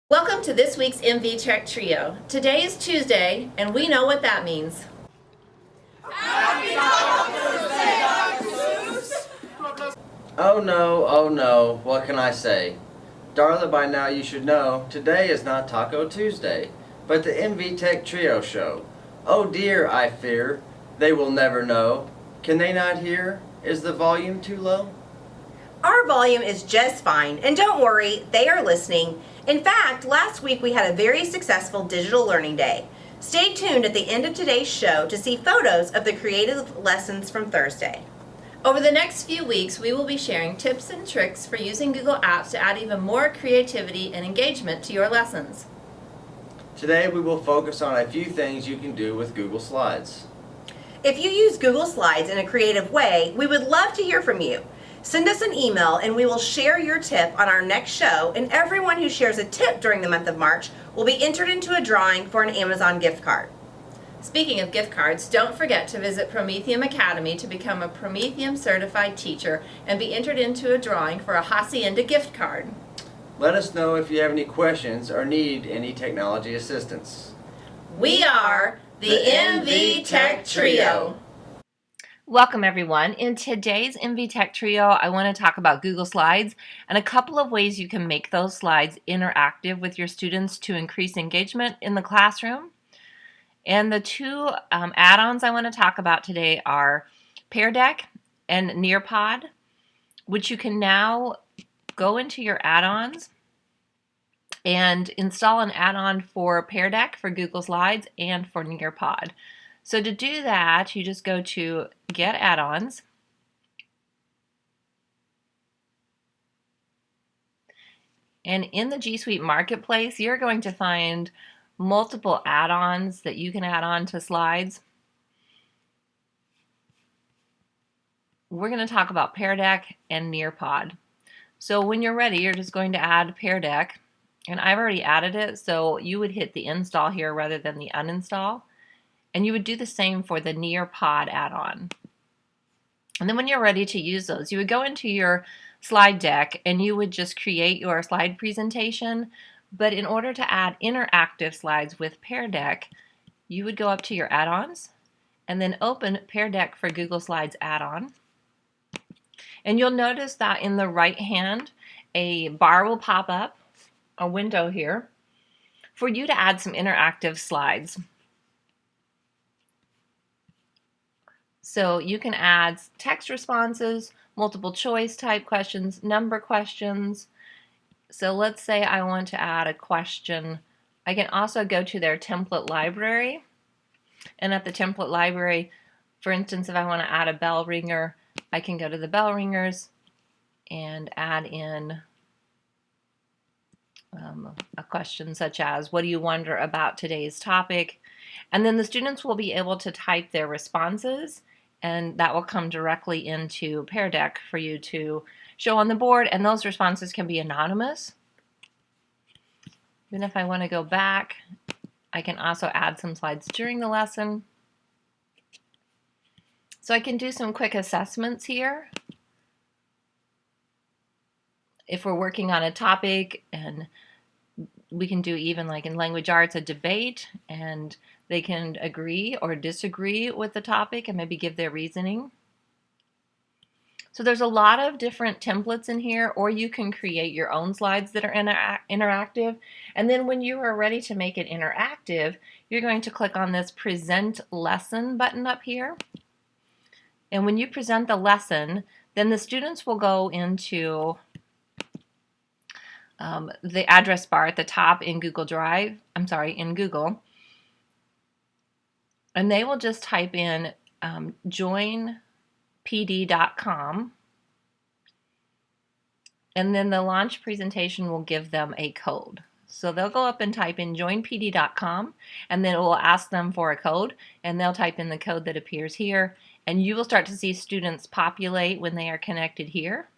Welcome to this week's MVTech Trio. Today is Tuesday, and we know what that means. Happy Taco Thursday, Dr. Seuss! Oh no, what can I say? Darla, by now you should know, today is not Taco Tuesday, but the MVTech Trio show. Oh dear, I fear, they will never know. Can they not hear? Is the volume too low? Our volume is just fine, and don't worry, they are listening. In fact, last week we had a very successful digital learning day. Stay tuned at the end of today's show to see photos of the creative lessons from Thursday. Over the next few weeks, we will be sharing tips and tricks for using Google Apps to add even more creativity and engagement to your lessons. Today we will focus on a few things you can do with Google Slides. If you use Google Slides in a creative way, we would love to hear from you. Send us an email and we will share your tip on our next show, and everyone who shares a tip during the month of March will be entered into a drawing for an Amazon gift card. Speaking of gift cards, don't forget to visit Prometheum Academy to become a Prometheum certified teacher and be entered into a drawing for a Hacienda gift card. Let us know if you have any questions or need any technology assistance. We are the MVTech Trio. Welcome everyone. In today's MVTech Trio, I want to talk about Google Slides and a couple of ways you can make those slides interactive with your students to increase engagement in the classroom. And the two add-ons I want to talk about today are Pear Deck and Nearpod, which you can now go into your add-ons and install an add-on for Pear Deck for Google Slides and for Nearpod. So to do that, you just go to Get Add-Ons. And in the G Suite Marketplace, you're going to find multiple add-ons that you can add on to slides. We're going to talk about Pear Deck and Nearpod. So when you're ready, you're just going to add Pear Deck. And I've already added it, so you would hit the install here rather than the uninstall. And you would do the same for the Nearpod add-on. And then when you're ready to use those, you would go into your slide deck and you would just create your slide presentation. But in order to add interactive slides with Pear Deck, you would go up to your add-ons and then open Pear Deck for Google Slides add-on. And you'll notice that in the right hand, a bar will pop up, a window here, for you to add some interactive slides. So you can add text responses, multiple choice type questions, number questions. So let's say I want to add a question. I can also go to their template library. And at the template library, for instance, if I want to add a bell ringer, I can go to the bell ringers and add in a question such as, what do you wonder about today's topic? And then the students will be able to type their responses, and that will come directly into Pear Deck for you to show on the board, and those responses can be anonymous. Then if I want to go back, I can also add some slides during the lesson. So I can do some quick assessments here. If we're working on a topic, and we can do even like in language arts a debate, and they can agree or disagree with the topic and maybe give their reasoning. So there's a lot of different templates in here, or you can create your own slides that are interactive. And then when you are ready to make it interactive, you're going to click on this Present Lesson button up here. And when you present the lesson, then the students will go into the address bar at the top in Google Drive, in Google. And they will just type in joinpd.com, and then the launch presentation will give them a code. So they'll go up and type in joinpd.com, and then it will ask them for a code, and they'll type in the code that appears here, and you will start to see students populate when they are connected here.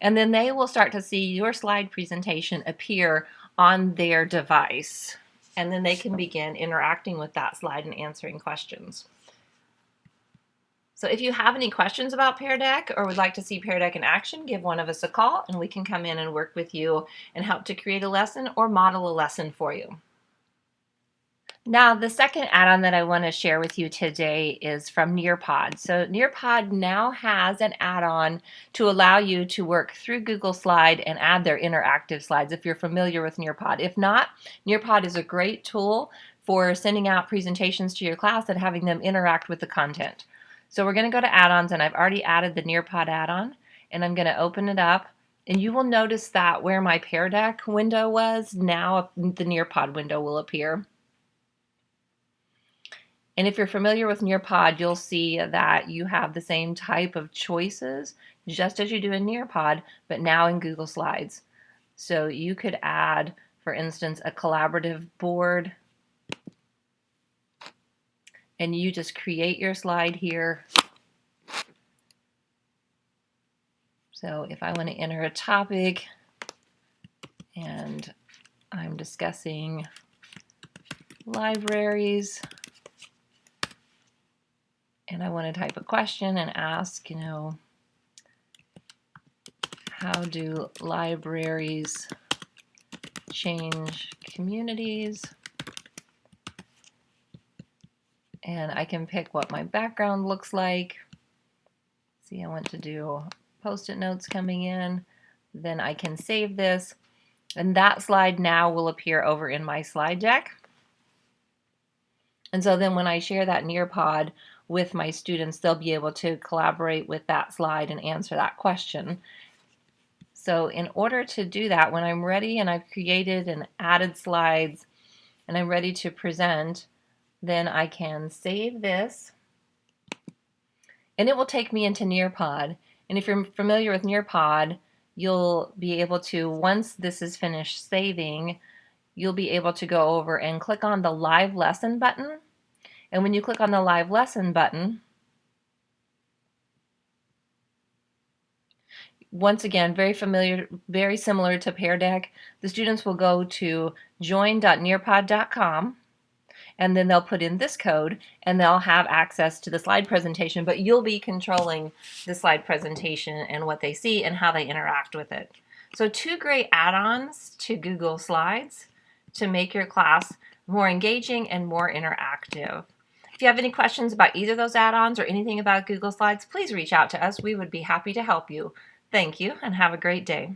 And then they will start to see your slide presentation appear on their device. And then they can begin interacting with that slide and answering questions. So if you have any questions about Pear Deck or would like to see Pear Deck in action, give one of us a call and we can come in and work with you and help to create a lesson or model a lesson for you. Now, the second add-on that I want to share with you today is from Nearpod. So Nearpod now has an add-on to allow you to work through Google Slide and add their interactive slides if you're familiar with Nearpod. If not, Nearpod is a great tool for sending out presentations to your class and having them interact with the content. So we're going to go to add-ons, and I've already added the Nearpod add-on, and I'm going to open it up. And you will notice that where my Pear Deck window was, now the Nearpod window will appear. And if you're familiar with Nearpod, you'll see that you have the same type of choices just as you do in Nearpod, but now in Google Slides. So you could add, for instance, a collaborative board, and you just create your slide here. So if I want to enter a topic and I'm discussing libraries, and I want to type a question and ask, how do libraries change communities? And I can pick what my background looks like. See, I want to do Post-it notes coming in. Then I can save this. And that slide now will appear over in my slide deck. And so then when I share that Nearpod with my students, they'll be able to collaborate with that slide and answer that question. So in order to do that, when I'm ready and I've created and added slides and I'm ready to present, then I can save this and it will take me into Nearpod. And if you're familiar with Nearpod, you'll be able to, once this is finished saving, you'll be able to go over and click on the Live Lesson button. And when you click on the Live Lesson button, once again, very similar to Pear Deck, the students will go to join.nearpod.com, and then they'll put in this code and they'll have access to the slide presentation, but you'll be controlling the slide presentation and what they see and how they interact with it. So 2 great add-ons to Google Slides to make your class more engaging and more interactive. If you have any questions about either of those add-ons or anything about Google Slides, please reach out to us. We would be happy to help you. Thank you and have a great day.